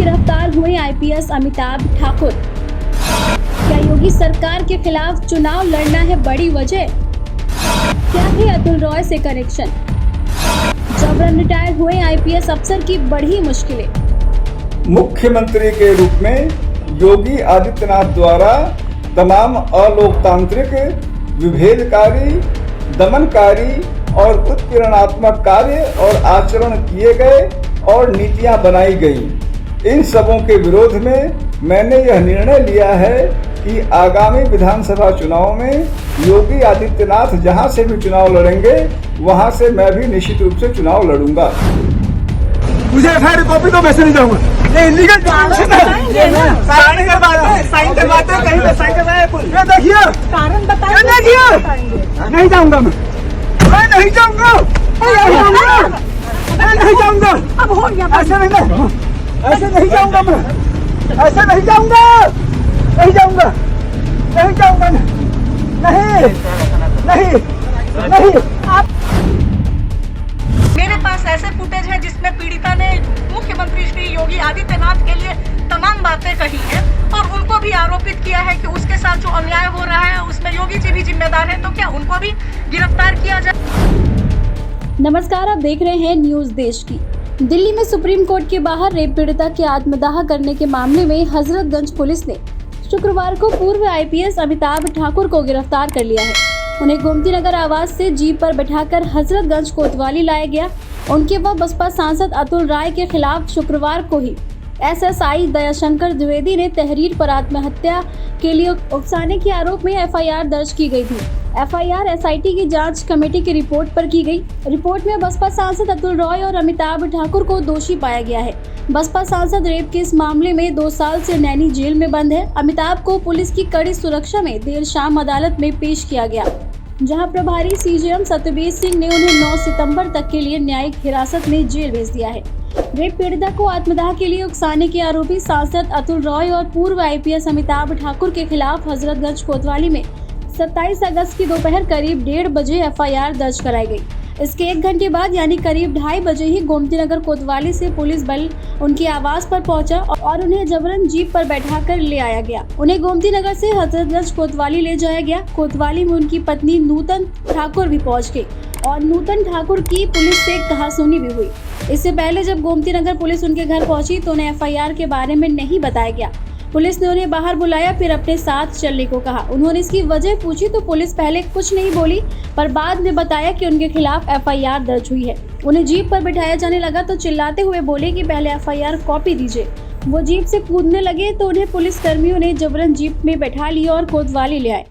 गिरफ्तार हुए आईपीएस अमिताभ ठाकुर। क्या योगी सरकार के खिलाफ चुनाव लड़ना है बड़ी वजह? क्या है अतुल रॉय से कनेक्शन? जबरन रिटायर हुए आईपीएस अफसर की बढ़ी मुश्किलें। मुख्यमंत्री के रूप में योगी आदित्यनाथ द्वारा तमाम अलोकतांत्रिक, विभेदकारी, दमनकारी और उत्पीड़नात्मक कार्य और आचरण किए गए और नीतियां बनाई गई। इन सबों के विरोध में मैंने यह निर्णय लिया है कि आगामी विधानसभा चुनाव में योगी आदित्यनाथ जहां से भी चुनाव लड़ेंगे वहां से मैं भी निश्चित रूप से चुनाव लड़ूंगा। मुझे एफआईआर कॉपी तो वैसे नहीं जाऊंगा, ये इलीगल साइन करवाते हैं, कहीं पे साइन करवाया ये देखिए, कारण बताइए। नहीं जाऊंगा मैं नहीं जाऊंगा, मैं नहीं जाऊंगा। अब हो गया, ऐसे नहीं जाऊंगा मैं, ऐसे नहीं जाऊंगा, नहीं जाऊंगा, नहीं जाऊंगा, नहीं। आप मेरे पास ऐसे फुटेज है जिसमें पीड़िता ने मुख्यमंत्री श्री योगी आदित्यनाथ के लिए तमाम बातें कही हैं और उनको भी आरोपित किया है कि उसके साथ जो अन्याय हो रहा है उसमें योगी जी भी जिम्मेदार हैं। तो क्या उनको भी गिरफ्तार किया जाए? नमस्कार, आप देख रहे हैं न्यूज देश की। दिल्ली में सुप्रीम कोर्ट के बाहर रेप पीड़िता के आत्मदाह करने के मामले में हजरतगंज पुलिस ने शुक्रवार को पूर्व आईपीएस अमिताभ ठाकुर को गिरफ्तार कर लिया है। उन्हें गोमती नगर आवास से जीप पर बैठाकर हजरतगंज कोतवाली लाया गया। उनके व बसपा सांसद अतुल राय के खिलाफ शुक्रवार को ही एसएसआई दयाशंकर द्विवेदी ने तहरीर पर आत्महत्या के लिए उकसाने के आरोप में एफआईआर दर्ज की गई थी। एफआईआर एसआईटी की जांच कमेटी की रिपोर्ट पर की गई। रिपोर्ट में बसपा सांसद अतुल रॉय और अमिताभ ठाकुर को दोषी पाया गया है। बसपा सांसद रेप के इस मामले में 2 साल से नैनी जेल में बंद है। अमिताभ को पुलिस की कड़ी सुरक्षा में देर शाम अदालत में पेश किया गया, जहां प्रभारी सीजेएम सत्यवीर सिंह ने उन्हें 9 सितंबर तक के लिए न्यायिक हिरासत में जेल भेज दिया है। रेप पीड़िता को आत्मदाह के लिए उकसाने के आरोपी सांसद अतुल रॉय और पूर्व आईपीएस अमिताभ ठाकुर के खिलाफ हजरतगंज कोतवाली में 27 अगस्त की दोपहर करीब 1:30 बजे एफआईआर दर्ज कराई गई। इसके 1 घंटे बाद यानी करीब 2:30 बजे ही गोमती नगर कोतवाली से पुलिस बल उनके आवास पर पहुंचा और उन्हें जबरन जीप पर बैठाकर ले आया गया। उन्हें गोमती नगर से हजरतगंज कोतवाली ले जाया गया। कोतवाली में उनकी पत्नी नूतन ठाकुर भी पहुंच गई और नूतन ठाकुर की पुलिस से कहासुनी भी हुई। इससे पहले जब गोमती नगर पुलिस उनके घर पहुंची तो उन्हें एफआईआर के बारे में नहीं बताया गया। पुलिस ने उन्हें बाहर बुलाया, फिर अपने साथ चलने को कहा। उन्होंने इसकी वजह पूछी तो पुलिस पहले कुछ नहीं बोली, पर बाद में बताया कि उनके खिलाफ एफआईआर दर्ज हुई है। उन्हें जीप पर बिठाया जाने लगा तो चिल्लाते हुए बोले कि पहले एफआईआर कॉपी दीजिए। वो जीप से कूदने लगे तो उन्हें पुलिस कर्मियों ने जबरन जीप में बैठा लिया और कोतवाली ले आए।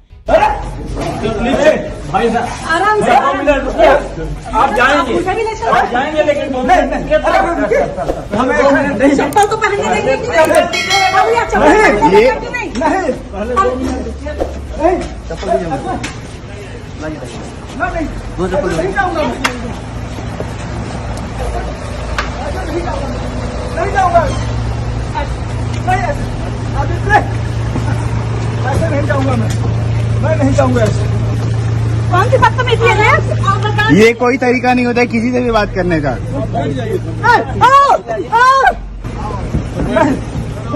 आराम से आप जाएंगे लेकिन हमें चप्पल तो पहनने देंगे नहीं जाऊंगा, ऐसे नहीं जाऊंगा, मैं नहीं जाऊंगा ऐसे। कौन सी बदतमीजी है? ये कोई तरीका नहीं होता है किसी से भी बात करने का। मैं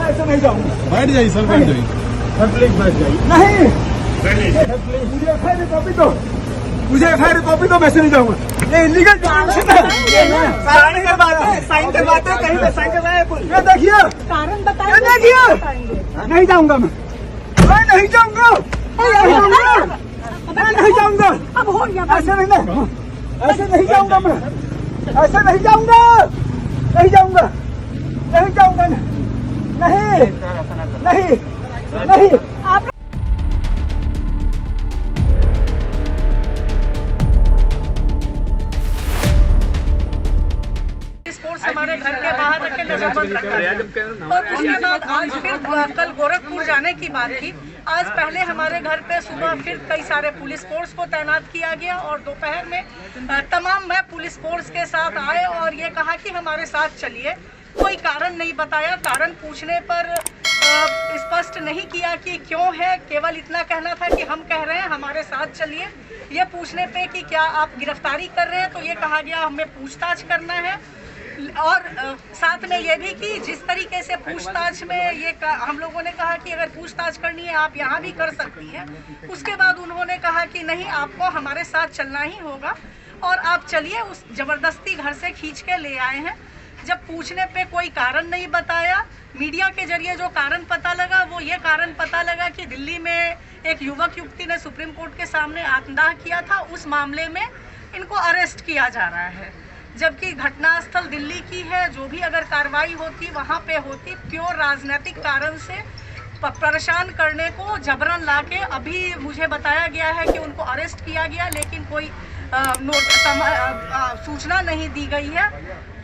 ऐसे नहीं जाऊंगा। बैठ जाइए सर, बैठ जाइए सर, प्लीज बैठ जाइए। नहीं, मुझे एफआईआर कॉपी तो वैसे नहीं जाऊंगा, ये इलीगल साइन करवाते हैं, कहीं पे साइन करवाया ये देखिए, कारण बताइए। नहीं जाऊंगा मैं नहीं जाऊंगा, मैं नहीं जाऊंगा। अब हो गया, ऐसे नहीं जाऊंगा मैं, ऐसे नहीं जाऊंगा, नहीं जाऊंगा, नहीं। आप हमारे घर के बाहर रखे नजरबंद रखा है। और उसके बाद आज फिर कल गोरखपुर जाने की बात थी। आज पहले हमारे घर पे सुबह फिर कई सारे पुलिस फोर्स को तैनात किया गया और दोपहर में तमाम मैं पुलिस फोर्स के साथ आए और ये कहा कि हमारे साथ चलिए। कोई कारण नहीं बताया, कारण पूछने पर स्पष्ट नहीं किया कि क्यों है, केवल इतना कहना था कि हम कह रहे हैं हमारे साथ चलिए। ये पूछने पे कि क्या आप गिरफ्तारी कर रहे हैं तो ये कहा गया हमें पूछताछ करना है। और साथ में ये भी कि जिस तरीके से पूछताछ में हम लोगों ने कहा कि अगर पूछताछ करनी है आप यहाँ भी कर सकती हैं, उसके बाद उन्होंने कहा कि नहीं, आपको हमारे साथ चलना ही होगा और आप चलिए। उस जबरदस्ती घर से खींच के ले आए हैं। जब पूछने पे कोई कारण नहीं बताया, मीडिया के जरिए जो कारण पता लगा वो ये कारण पता लगा कि दिल्ली में एक युवक युवती ने सुप्रीम कोर्ट के सामने आत्मदाह किया था, उस मामले में इनको अरेस्ट किया जा रहा है, जबकि घटनास्थल दिल्ली की है। जो भी अगर कार्रवाई होती वहाँ पे होती, प्योर राजनीतिक कारण से परेशान करने को जबरन लाके अभी मुझे बताया गया है कि उनको अरेस्ट किया गया, लेकिन कोई सूचना नहीं दी गई है।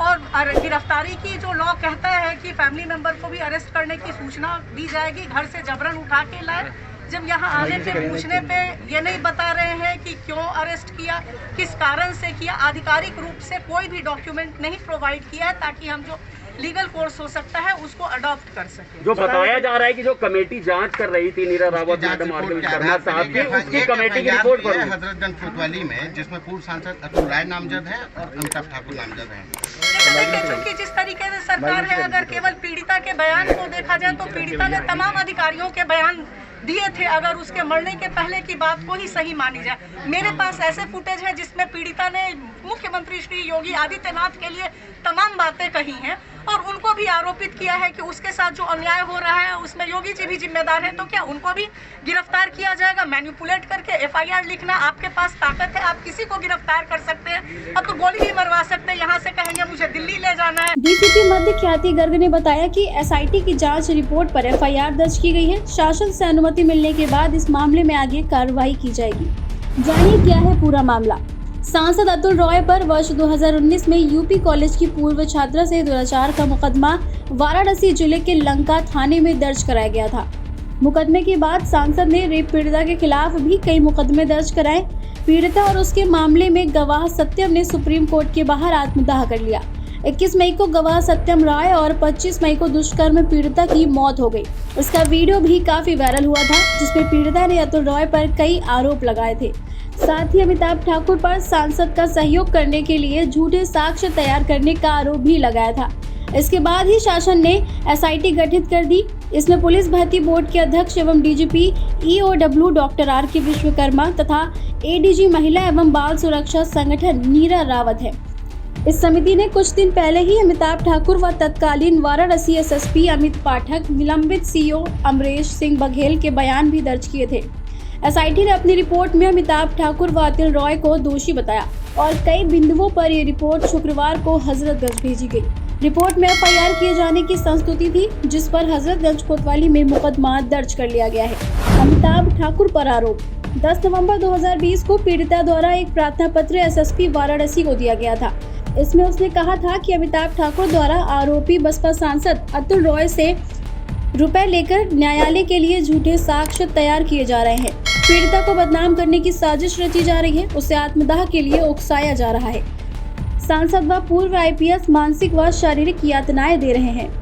और गिरफ्तारी की जो लॉ कहता है कि फैमिली मेंबर को भी अरेस्ट करने की सूचना दी जाएगी, घर से जबरन उठा के लाए। जब यहाँ आने पे पूछने पे ये नहीं बता रहे हैं कि क्यों अरेस्ट किया, किस कारण से किया, आधिकारिक रूप से कोई भी डॉक्यूमेंट नहीं प्रोवाइड किया है ताकि हम जो लीगल कोर्स हो सकता है उसको अडॉप्ट कर सके। जो बताया जा रहा है कि जो कमेटी जांच कर रही थी नीरा रावत मैडम और शर्मा साहब की, उसकी कमेटी की रिपोर्ट पर हजरतगंज कोतवाली में, जिसमें पूर्व सांसद अतुल राय नामजद है और अमिताभ ठाकुर नामजद है। देखिए, चूंकि जिस तरीके से सरकार है, अगर केवल पीड़िता के बयान को देखा जाए तो पीड़िता ने तमाम अधिकारियों के बयान दिए थे, अगर उसके मरने के पहले की बात को ही सही मानी जाए। मेरे पास ऐसे फुटेज है जिसमें पीड़िता ने मुख्यमंत्री श्री योगी आदित्यनाथ के लिए तमाम बातें कही हैं और उनको भी आरोपित किया है कि उसके साथ जो अन्याय हो रहा है उसमें योगी जी भी जिम्मेदार हैं। तो क्या उनको भी गिरफ्तार किया जाएगा? मैनिपुलेट करके एफआईआर लिखना, आपके पास ताकत है, आप किसी को गिरफ्तार कर सकते हैं, अब तो गोली भी मरवा सकते हैं। यहाँ से कहेंगे मुझे दिल्ली ले जाना है। डीसीपी मध्य ख्याति गर्ग ने बताया कि एसआईटी की जांच रिपोर्ट पर एफआईआर दर्ज की गई है। शासन से अनुमति मिलने के बाद इस मामले में आगे कार्रवाई की जाएगी। जानिए क्या है पूरा मामला। सांसद अतुल रॉय पर वर्ष 2019 में यूपी कॉलेज की पूर्व छात्रा से दुराचार का मुकदमा वाराणसी जिले के लंका थाने में दर्ज कराया गया था। मुकदमे के बाद सांसद ने रेप पीड़िता के खिलाफ भी कई मुकदमे दर्ज कराए। पीड़िता और उसके मामले में गवाह सत्यम ने सुप्रीम कोर्ट के बाहर आत्मदाह कर लिया। 21 मई को गवाह सत्यम राय और 25 मई को दुष्कर्म पीड़िता की मौत हो गई। इसका वीडियो भी काफी वायरल हुआ था, जिसमें पीड़िता ने अतुल रॉय पर कई आरोप लगाए थे। साथ ही अमिताभ ठाकुर पर सांसद का सहयोग करने के लिए झूठे साक्ष्य तैयार करने का आरोप भी लगाया था। इसके बाद ही शासन ने एसआईटी गठित कर दी। इसमें पुलिस भर्ती बोर्ड के अध्यक्ष एवं DGP EOW doctor R K. Vishwakarma तथा एडीजी महिला एवं बाल सुरक्षा संगठन नीरा रावत है। इस समिति ने कुछ दिन पहले ही अमिताभ ठाकुर व तत्कालीन वाराणसी एसएसपी अमित पाठक, निलंबित सीओ अमरेश सिंह बघेल के बयान भी दर्ज किए थे। एसआईटी ने अपनी रिपोर्ट में अमिताभ ठाकुर व अतुल रॉय को दोषी बताया और कई बिंदुओं पर ये रिपोर्ट शुक्रवार को हजरतगंज भेजी गई। रिपोर्ट में एफआईआर किए जाने की संस्तुति थी, जिस पर हजरतगंज कोतवाली में मुकदमा दर्ज कर लिया गया है। अमिताभ ठाकुर पर आरोप। 10 नवंबर 2020 को पीड़िता द्वारा एक प्रार्थना पत्र एसएसपी वाराणसी को दिया गया था। इसमें उसने कहा था कि अमिताभ ठाकुर द्वारा आरोपी बसपा सांसद अतुल रॉय से रुपए लेकर न्यायालय के लिए झूठे साक्ष्य तैयार किए जा रहे हैं। पीड़िता को बदनाम करने की साजिश रची जा रही है, उसे आत्मदाह के लिए उकसाया जा रहा है। सांसद व पूर्व आईपीएस मानसिक व शारीरिक यातनाएं दे रहे हैं।